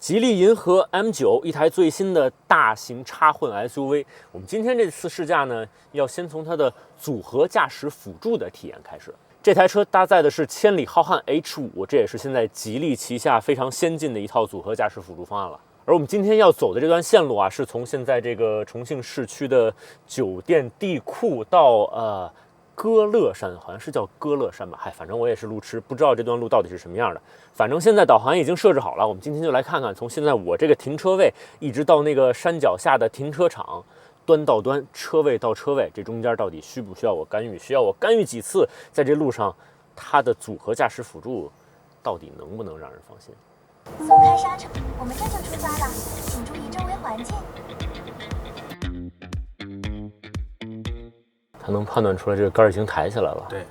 吉利银河 M9，一台最新的大型插混 SUV。我们今天这次试驾呢，要先从它的组合驾驶辅助的体验开始。这台车搭载的是千里浩瀚 H5，这也是现在吉利旗下非常先进的一套组合驾驶辅助方案了。而我们今天要走的这段线路啊，是从现在这个重庆市区的酒店地库到歌乐山，好像是叫歌乐山吧？反正我也是路痴，不知道这段路到底是什么样的。反正现在导航已经设置好了，我们今天就来看看，从现在我这个停车位一直到那个山脚下的停车场，端到端，车位到车位，这中间到底需不需要我干预？需要我干预几次？在这路上，它的组合驾驶辅助到底能不能让人放心？松开刹车，我们这就出发了，请注意周围环境。它能判断出来这个杆已经抬起来了。对，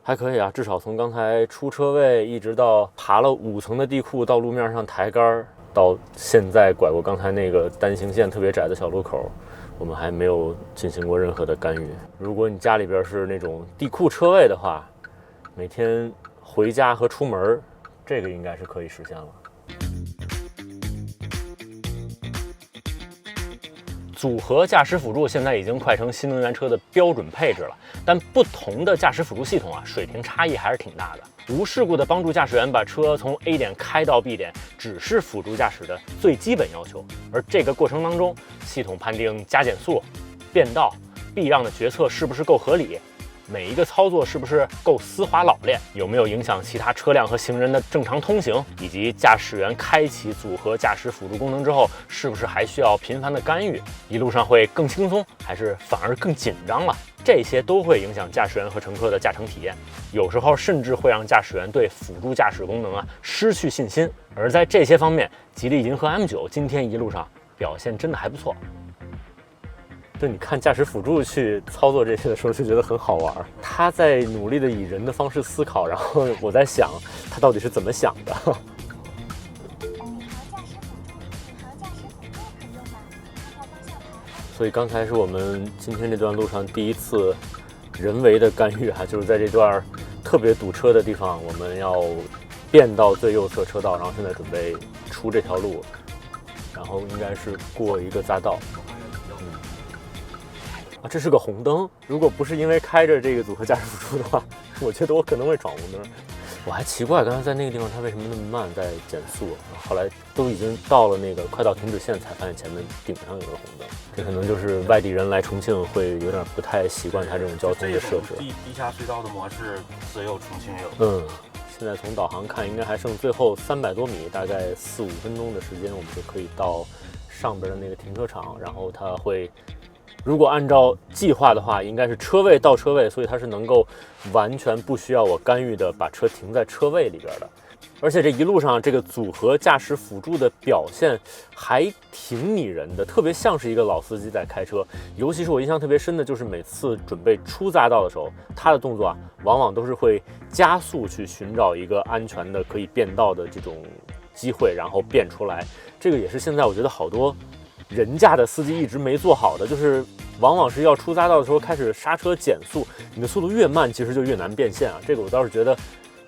还可以啊，至少从刚才出车位一直到爬了5层的地库，到路面上抬杆，到现在拐过刚才那个单行线特别窄的小路口，我们还没有进行过任何的干预。如果你家里边是那种地库车位的话，每天回家和出门，这个应该是可以实现了。组合驾驶辅助现在已经快成新能源车的标准配置了，但不同的驾驶辅助系统啊，水平差异还是挺大的。无事故的帮助驾驶员把车从 A 点开到 B 点，只是辅助驾驶的最基本要求。而这个过程当中，系统判定加减速、变道、避让的决策是不是够合理，每一个操作是不是够丝滑老练，有没有影响其他车辆和行人的正常通行，以及驾驶员开启组合驾驶辅助功能之后，是不是还需要频繁的干预，一路上会更轻松，还是反而更紧张了？这些都会影响驾驶员和乘客的驾乘体验，有时候甚至会让驾驶员对辅助驾驶功能失去信心。而在这些方面，吉利银河 M9 今天一路上表现真的还不错。就你看驾驶辅助去操作这些的时候，就觉得很好玩。他在努力的以人的方式思考，然后我在想他到底是怎么想的。所以刚才是我们今天这段路上第一次人为的干预就是在这段特别堵车的地方，我们要变到最右侧车道，然后现在准备出这条路，然后应该是过一个匝道。这是个红灯，如果不是因为开着这个组合驾驶辅助的话，我觉得我可能会闯红灯。我还奇怪，刚才在那个地方它为什么那么慢在减速，后来都已经到了那个快到停止线，才发现前面顶上有个红灯。这可能就是外地人来重庆会有点不太习惯它这种交通的设置。地下隧道的模式只有重庆有。现在从导航看，应该还剩最后300多米，大概4-5分钟的时间，我们就可以到上边的那个停车场，然后它会。如果按照计划的话，应该是车位到车位，所以它是能够完全不需要我干预的把车停在车位里边的。而且这一路上这个组合驾驶辅助的表现还挺拟人的，特别像是一个老司机在开车。尤其是我印象特别深的就是每次准备出匝道的时候，他的动作往往都是会加速去寻找一个安全的可以变道的这种机会，然后变出来。这个也是现在我觉得好多人家的司机一直没做好的，就是往往是要出匝道的时候开始刹车减速，你的速度越慢，其实就越难变线这个我倒是觉得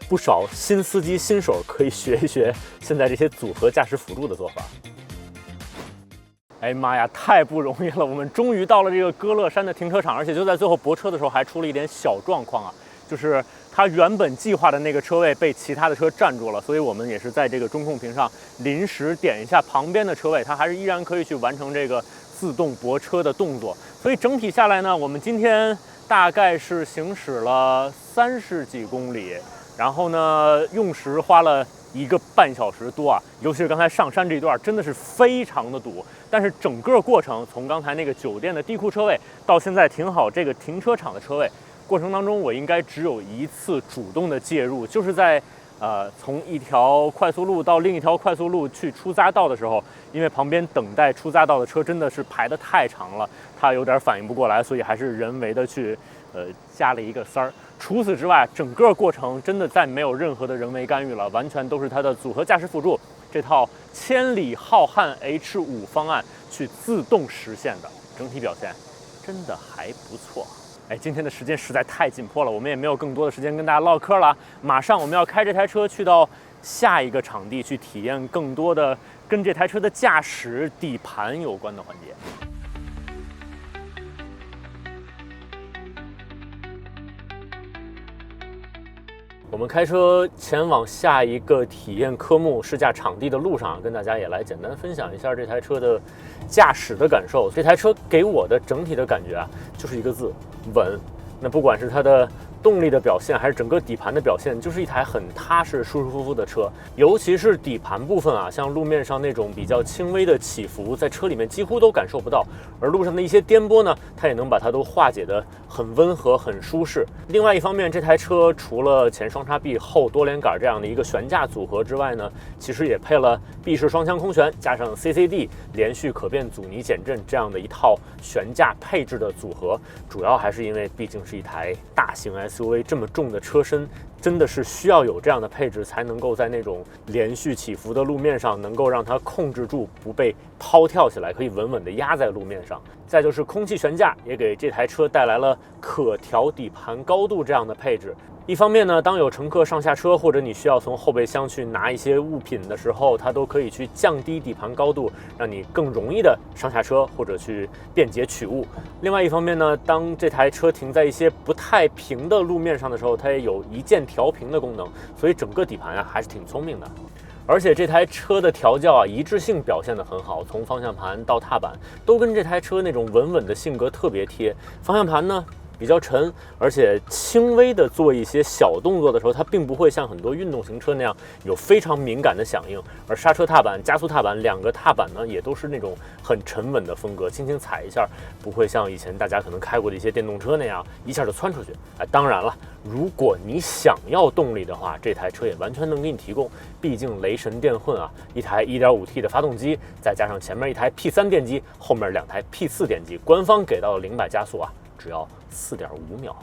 不少新司机新手可以学一学现在这些组合驾驶辅助的做法。哎妈呀，太不容易了！我们终于到了这个歌乐山的停车场，而且就在最后泊车的时候还出了一点小状况就是它原本计划的那个车位被其他的车占住了，所以我们也是在这个中控屏上临时点一下旁边的车位，它还是依然可以去完成这个自动泊车的动作。所以整体下来呢，我们今天大概是行驶了30几公里，然后呢用时花了1个半小时多尤其是刚才上山这一段真的是非常的堵。但是整个过程从刚才那个酒店的地库车位到现在停好这个停车场的车位，过程当中我应该只有1次主动的介入，就是在从一条快速路到另一条快速路去出匝道的时候，因为旁边等待出匝道的车真的是排得太长了，它有点反应不过来，所以还是人为的去加了一个塞儿。除此之外，整个过程真的再没有任何的人为干预了，完全都是它的组合驾驶辅助这套千里浩瀚 H5 方案去自动实现的，整体表现真的还不错。今天的时间实在太紧迫了，我们也没有更多的时间跟大家唠嗑了。马上我们要开这台车去到下一个场地去体验更多的跟这台车的驾驶、底盘有关的环节。我们开车前往下一个体验科目试驾场地的路上，跟大家也来简单分享一下这台车的驾驶的感受。这台车给我的整体的感觉啊，就是一个字：稳。那不管是它的动力的表现，还是整个底盘的表现，就是一台很踏实、舒舒服服的车。尤其是底盘部分啊，像路面上那种比较轻微的起伏，在车里面几乎都感受不到。而路上的一些颠簸呢，它也能把它都化解得很温和、很舒适。另外一方面，这台车除了前双叉臂、后多连杆这样的一个悬架组合之外呢，其实也配了臂式双腔空悬，加上 CCD 连续可变阻尼减震这样的一套悬架配置的组合。主要还是因为毕竟是一台大型 SUV， 这么重的车身，真的是需要有这样的配置，才能够在那种连续起伏的路面上，能够让它控制住不被抛跳起来，可以稳稳地压在路面上。再就是空气悬架，也给这台车带来了可调底盘高度这样的配置。一方面呢，当有乘客上下车，或者你需要从后备箱去拿一些物品的时候，它都可以去降低底盘高度，让你更容易的上下车或者去便捷取物。另外一方面呢，当这台车停在一些不太平的路面上的时候，它也有一键调平的功能，所以整个底盘啊还是挺聪明的。而且这台车的调教啊，一致性表现得很好，从方向盘到踏板都跟这台车那种稳稳的性格特别贴。方向盘呢比较沉，而且轻微的做一些小动作的时候，它并不会像很多运动型车那样有非常敏感的响应。而刹车踏板、加速踏板两个踏板呢，也都是那种很沉稳的风格，轻轻踩一下，不会像以前大家可能开过的一些电动车那样一下就窜出去。当然了，如果你想要动力的话，这台车也完全能给你提供。毕竟雷神电混啊，一台 1.5T 的发动机，再加上前面一台 P3 电机，后面两台 P4 电机，官方给到了0-100加速啊，只要4.5秒。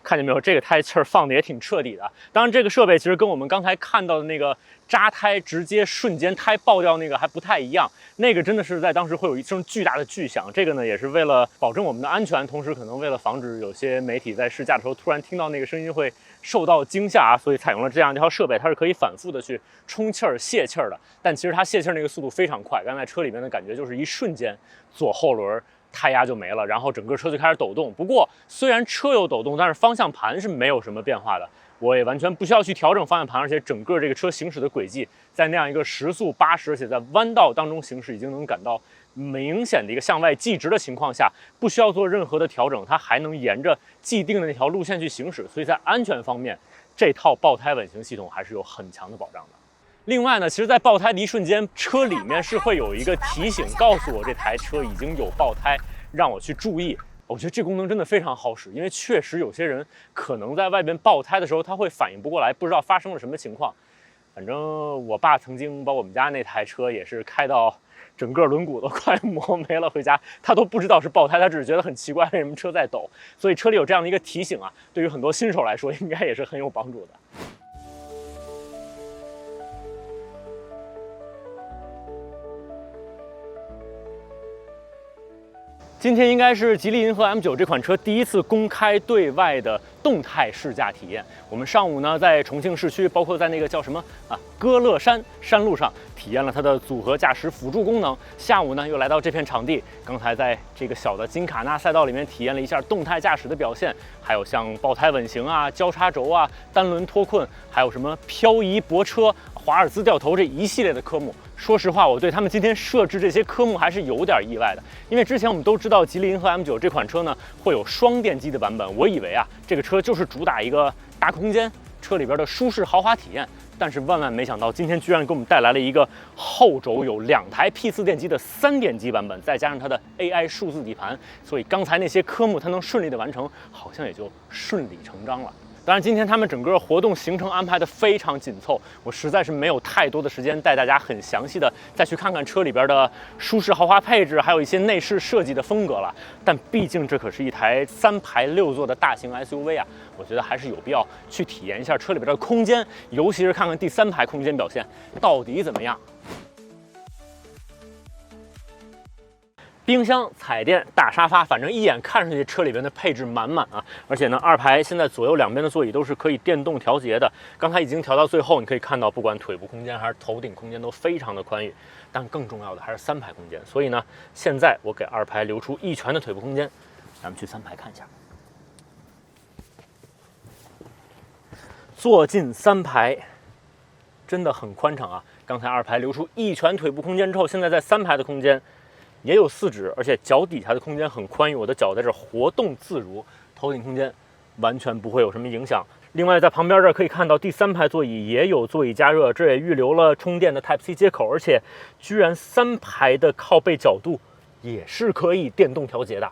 看见没有，这个胎气儿放的也挺彻底的。当然，这个设备其实跟我们刚才看到的那个扎胎直接瞬间胎爆掉那个还不太一样，那个真的是在当时会有一声巨大的巨响。这个呢，也是为了保证我们的安全，同时可能为了防止有些媒体在试驾的时候突然听到那个声音会受到惊吓啊，所以采用了这样一套设备，它是可以反复的去充气儿、泄气儿的。但其实它泄气儿那个速度非常快，刚才车里面的感觉就是一瞬间左后轮胎压就没了，然后整个车就开始抖动。不过虽然车有抖动，但是方向盘是没有什么变化的，我也完全不需要去调整方向盘，而且整个这个车行驶的轨迹在那样一个时速80，而且在弯道当中行驶，已经能感到明显的一个向外计值的情况下，不需要做任何的调整，它还能沿着既定的那条路线去行驶，所以在安全方面，这套爆胎稳行系统还是有很强的保障的。另外呢，其实在爆胎的一瞬间，车里面是会有一个提醒告诉我这台车已经有爆胎，让我去注意。我觉得这功能真的非常好使，因为确实有些人可能在外边爆胎的时候，他会反应不过来，不知道发生了什么情况。反正我爸曾经把我们家那台车也是开到整个轮毂都快磨没了，回家他都不知道是爆胎，他只是觉得很奇怪为什么车在抖。所以车里有这样的一个提醒啊，对于很多新手来说应该也是很有帮助的。今天应该是吉利银河 M9 这款车第一次公开对外的动态试驾体验。我们上午呢在重庆市区，包括在那个叫什么歌乐山山路上体验了它的组合驾驶辅助功能。下午呢又来到这片场地，刚才在这个小的金卡纳赛道里面体验了一下动态驾驶的表现，还有像爆胎稳行啊、交叉轴啊、单轮脱困，还有什么漂移泊车、华尔兹掉头这一系列的科目。说实话，我对他们今天设置这些科目还是有点意外的，因为之前我们都知道吉利银河 M9 这款车呢会有双电机的版本，我以为啊这个车就是主打一个大空间，车里边的舒适豪华体验，但是万万没想到今天居然给我们带来了一个后轴有2台 P4 电机的3电机版本，再加上它的 AI 数字底盘，所以刚才那些科目它能顺利的完成，好像也就顺理成章了。当然，今天他们整个活动行程安排的非常紧凑，我实在是没有太多的时间带大家很详细的再去看看车里边的舒适豪华配置，还有一些内饰设计的风格了。但毕竟这可是一台3排6座的大型 SUV 啊，我觉得还是有必要去体验一下车里边的空间，尤其是看看第3排空间表现到底怎么样。冰箱、彩电、大沙发，反正一眼看上去车里边的配置满满啊！而且呢，2排现在左右两边的座椅都是可以电动调节的。刚才已经调到最后，你可以看到，不管腿部空间还是头顶空间都非常的宽裕。但更重要的还是3排空间，所以呢，现在我给2排留出1拳的腿部空间，咱们去3排看一下。坐进3排，真的很宽敞啊！刚才2排留出1拳腿部空间之后，现在在3排的空间。也有4指，而且脚底下的空间很宽裕，我的脚在这活动自如，头顶空间完全不会有什么影响。另外，在旁边这儿可以看到第3排座椅也有座椅加热，这也预留了充电的 Type-C 接口，而且居然3排的靠背角度也是可以电动调节的。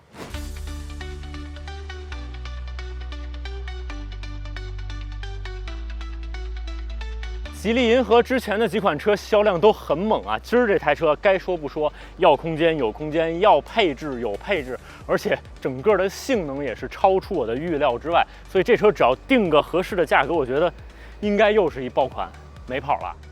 吉利银河之前的几款车销量都很猛啊，今儿这台车该说不说，要空间有空间，要配置有配置，而且整个的性能也是超出我的预料之外，所以这车只要定个合适的价格，我觉得应该又是一爆款，没跑了。